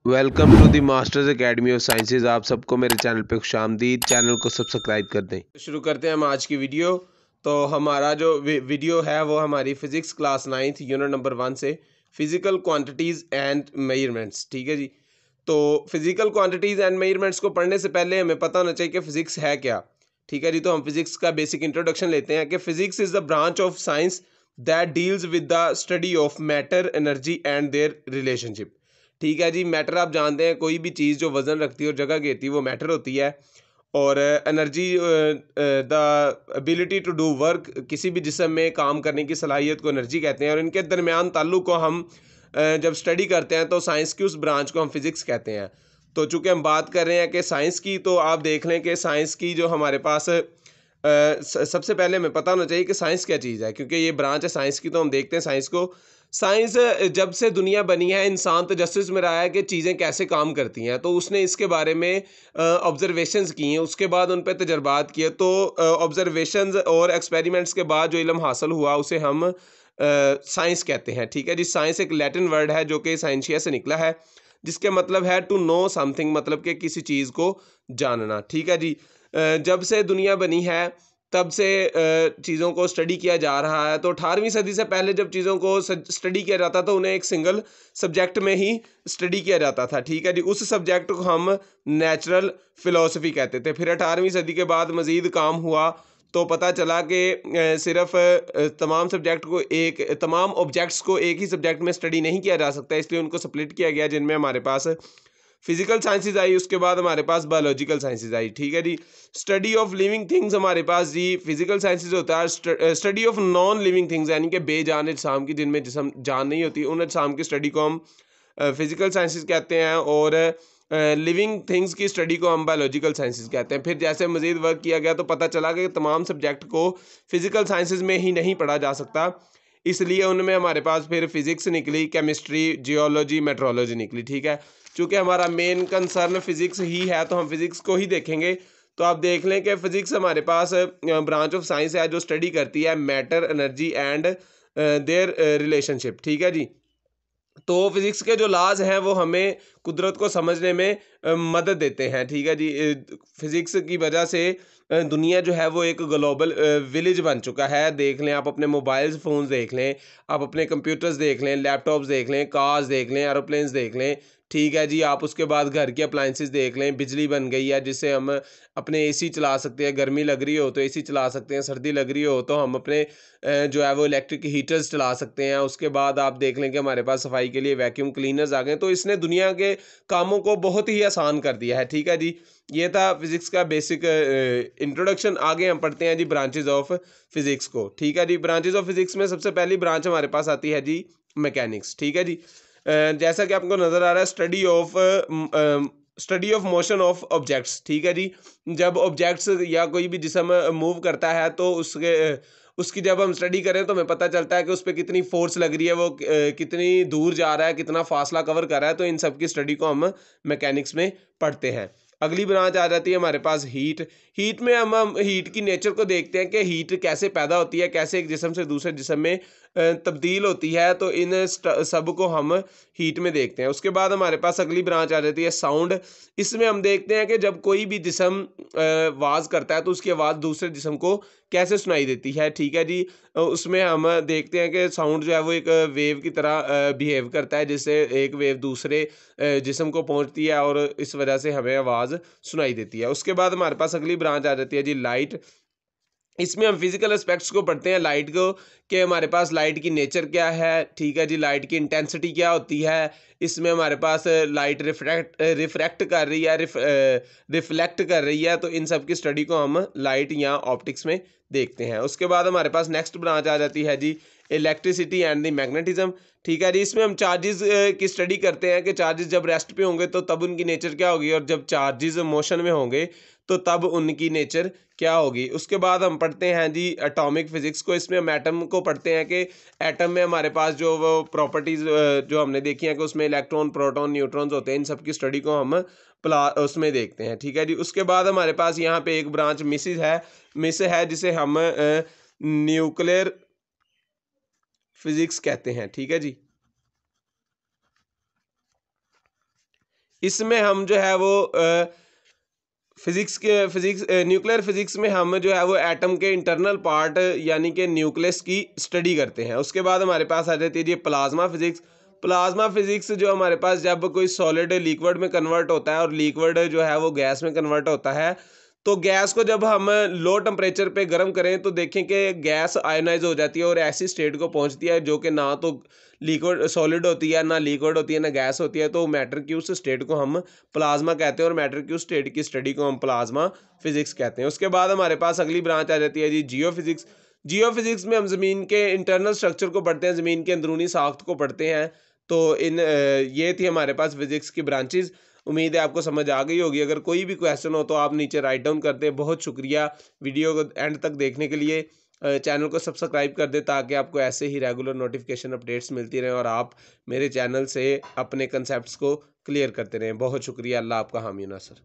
Welcome to the masters academy of sciences. आप सबको मेरे चैनल पे खुशामदीद। चैनल को सब्सक्राइब कर दें। शुरू करते हैं हम आज की वीडियो। तो हमारा जो वीडियो है वो हमारी physics class 9th unit number 1 से फिज़िकल क्वांटिटीज़ एंड मेजरमेंट्स। ठीक है जी। तो फिज़िकल क्वांटिटीज़ एंड मेजरमेंट्स को पढ़ने से पहले हमें पता होना चाहिए कि फ़िज़िक्स है क्या। ठीक है जी। तो हम फिज़िक्स का बेसिक इंट्रोडक्शन लेते हैं कि physics is the branch of science that deals with the study of matter, energy and their relationship. ठीक है जी। मैटर आप जानते हैं, कोई भी चीज़ जो वज़न रखती है और जगह घेरती है वो मैटर होती है। और energy the ability to do work, किसी भी जिस्म में काम करने की सलाहियत को एनर्जी कहते हैं। और इनके दरमियान ताल्लुक़ को हम जब स्टडी करते हैं तो साइंस की उस ब्रांच को हम फिज़िक्स कहते हैं। तो चूँकि हम बात कर रहे हैं कि साइंस की, तो आप देख लें कि साइंस की जो हमारे पास सबसे पहले हमें पता होना चाहिए कि साइंस क्या चीज़ है, क्योंकि ये ब्रांच है साइंस की। तो हम देखते हैं साइंस को। साइंस जब से दुनिया बनी है, इंसान तजस्सुस में रहा है कि चीज़ें कैसे काम करती हैं, तो उसने इसके बारे में ऑब्जर्वेशंस की हैं, उसके बाद उन पे तजर्बात किए। तो ऑब्जर्वेशंस और एक्सपेरिमेंट्स के बाद जो इल्म हासिल हुआ उसे हम साइंस कहते हैं। ठीक है जी। साइंस एक लैटिन वर्ड है जो कि साइंसिया से निकला है, जिसके मतलब है टू नो समथिंग, मतलब कि किसी चीज़ को जानना। ठीक है जी। जब से दुनिया बनी है तब से चीज़ों को स्टडी किया जा रहा है। तो 18वीं सदी से पहले जब चीज़ों को स्टडी किया जाता था, उन्हें एक सिंगल सब्जेक्ट में ही स्टडी किया जाता था। ठीक है जी। उस सब्जेक्ट को हम नेचुरल फ़िलॉसफी कहते थे। फिर 18वीं सदी के बाद मज़ीद काम हुआ तो पता चला कि सिर्फ़ तमाम ऑब्जेक्ट्स को एक ही सब्जेक्ट में स्टडी नहीं किया जा सकता, इसलिए उनको स्प्लिट किया गया, जिनमें हमारे पास फिजिकल साइंसेज आई, उसके बाद हमारे पास बायोलॉजिकल साइंसेज आई। ठीक है जी। स्टडी ऑफ लिविंग थिंग्स हमारे पास जी फिजिकल साइंसेज होता है। Study of non living things यानी कि बेजान अजसाम की, जिनमें जिसम जान नहीं होती, उन अजसाम की स्टडी को हम फिजिकल साइंसेज कहते हैं। और लिविंग थिंग्स की स्टडी को हम बायोलॉजिकल साइंसेज कहते हैं। फिर जैसे मज़ीद वर्क किया गया तो पता चला कि तमाम सब्जेक्ट को फिजिकल साइंसेज में ही नहीं पढ़ा जा सकता, इसलिए उनमें हमारे पास फिर फिज़िक्स निकली, केमिस्ट्री, जियोलॉजी, मेट्रोलॉजी निकली। ठीक है। चूँकि हमारा मेन कंसर्न फिज़िक्स ही है तो हम फिज़िक्स को ही देखेंगे। तो आप देख लें कि फिज़िक्स हमारे पास ब्रांच ऑफ साइंस है जो स्टडी करती है matter, energy and their relationship. ठीक है जी। तो फिज़िक्स के जो लॉज हैं वो हमें कुदरत को समझने में मदद देते हैं। ठीक है जी। फिज़िक्स की वजह से दुनिया जो है वो एक ग्लोबल विलेज बन चुका है। देख लें, आप अपने मोबाइल्स फ़ोन्स देख लें, आप अपने कंप्यूटर्स देख लें, लैपटॉप्स देख लें, कार्स देख लें, एरोप्लेन्स देख लें। ठीक है जी। आप उसके बाद घर के अप्लाइंसेस देख लें, बिजली बन गई है जिससे हम अपने एसी चला सकते हैं। गर्मी लग रही हो तो एसी चला सकते हैं, सर्दी लग रही हो तो हम अपने जो है वो इलेक्ट्रिक हीटर्स चला सकते हैं। उसके बाद आप देख लें कि हमारे पास सफाई के लिए वैक्यूम क्लीनर्स आ गए। तो इसने दुनिया के कामों को बहुत ही आसान कर दिया है। ठीक है जी। ये था फिज़िक्स का बेसिक इंट्रोडक्शन। आगे हम पढ़ते हैं जी ब्रांचेज ऑफ फिज़िक्स को। ठीक है जी। ब्रांचेज ऑफ फिज़िक्स में सबसे पहली ब्रांच हमारे पास आती है जी मैकेनिक्स। ठीक है जी। जैसा कि आपको नज़र आ रहा है, study of motion of objects. ठीक है जी। जब ऑब्जेक्ट्स या कोई भी जिस्म मूव करता है तो उसकी जब हम स्टडी करें तो हमें पता चलता है कि उस पर कितनी फोर्स लग रही है, वो कितनी दूर जा रहा है, कितना फासला कवर कर रहा है। तो इन सब की स्टडी को हम मैकेनिक्स में पढ़ते हैं। अगली ब्रांच आ जाती है हमारे पास हीट। हीट में हम हीट की नेचर को देखते हैं कि हीट कैसे पैदा होती है, कैसे एक जिस्म से दूसरे जिस्म में तब्दील होती है। तो इन सब को हम हीट में देखते हैं। उसके बाद हमारे पास अगली ब्रांच आ जाती है साउंड। इसमें हम देखते हैं कि जब कोई भी जिस्म आवाज़ करता है तो उसकी आवाज़ दूसरे जिस्म को कैसे सुनाई देती है। ठीक है जी। उसमें हम देखते हैं कि साउंड जो है वो एक वेव की तरह बिहेव करता है, जिससे एक वेव दूसरे जिस्म को पहुंचती है और इस वजह से हमें आवाज़ सुनाई देती है। उसके बाद हमारे पास अगली ब्रांच आ जाती है जी लाइट। इसमें हम फिजिकल एस्पेक्ट्स को पढ़ते हैं लाइट को, कि हमारे पास लाइट की नेचर क्या है। ठीक है जी। लाइट की इंटेंसिटी क्या होती है। इसमें हमारे पास लाइट रिफ्रैक्ट कर रही है, रिफ्लेक्ट कर रही है। तो इन सब की स्टडी को हम लाइट या ऑप्टिक्स में देखते हैं। उसके बाद हमारे पास नेक्स्ट ब्रांच आ जाती है जी इलेक्ट्रिसिटी एंड द मैग्नेटिज्म। ठीक है जी। इसमें हम चार्जेस की स्टडी करते हैं कि चार्जेस जब रेस्ट पे होंगे तो तब उनकी नेचर क्या होगी, और जब चार्जेस मोशन में होंगे तो तब उनकी नेचर क्या होगी। उसके बाद हम पढ़ते हैं जी एटॉमिक फिजिक्स को। इसमें हम एटम को पढ़ते हैं कि एटम में हमारे पास जो वो प्रॉपर्टीज़ जो हमने देखी हैं कि उसमें इलेक्ट्रॉन, प्रोटॉन, न्यूट्रॉन्स होते हैं। इन सब की स्टडी को हम उसमें देखते हैं। ठीक है जी। उसके बाद हमारे पास यहाँ पे एक ब्रांच मिस है जिसे हम न्यूक्लियर फिजिक्स कहते हैं। ठीक है जी। इसमें हम जो है वो न्यूक्लियर फिजिक्स में हम जो है वो एटम के इंटरनल पार्ट यानी कि न्यूक्लियस की स्टडी करते हैं। उसके बाद हमारे पास आ जाती है जी प्लाज्मा फिजिक्स। प्लाज्मा फिजिक्स जो हमारे पास जब कोई सॉलिड लिक्विड में कन्वर्ट होता है और लिक्विड जो है वो गैस में कन्वर्ट होता है, तो गैस को जब हम लो टेम्परेचर पे गर्म करें तो देखें कि गैस आयोनाइज हो जाती है और ऐसी स्टेट को पहुंचती है जो कि ना तो लिक्विड सॉलिड होती है, ना लिक्विड होती है, ना गैस होती है। तो मैटर की उस स्टेट को हम प्लाज्मा कहते हैं और मैटर की उस स्टेट की स्टडी को हम प्लाज्मा फिजिक्स कहते हैं। उसके बाद हमारे पास अगली ब्रांच आ जाती है जी जियो फिजिक्स। जियो फिजिक्स में हम ज़मीन के इंटरनल स्ट्रक्चर को पढ़ते हैं, ज़मीन के अंदरूनी साख्त को पढ़ते हैं। तो ये थी हमारे पास फिजिक्स की ब्रांचेज। उम्मीद है आपको समझ आ गई होगी। अगर कोई भी क्वेश्चन हो तो आप नीचे राइट डाउन कर दें। बहुत शुक्रिया वीडियो को एंड तक देखने के लिए। चैनल को सब्सक्राइब कर दें ताकि आपको ऐसे ही रेगुलर नोटिफिकेशन अपडेट्स मिलती रहें और आप मेरे चैनल से अपने कंसेप्ट्स को क्लियर करते रहें। बहुत शुक्रिया। अल्लाह आपका हामी नासर।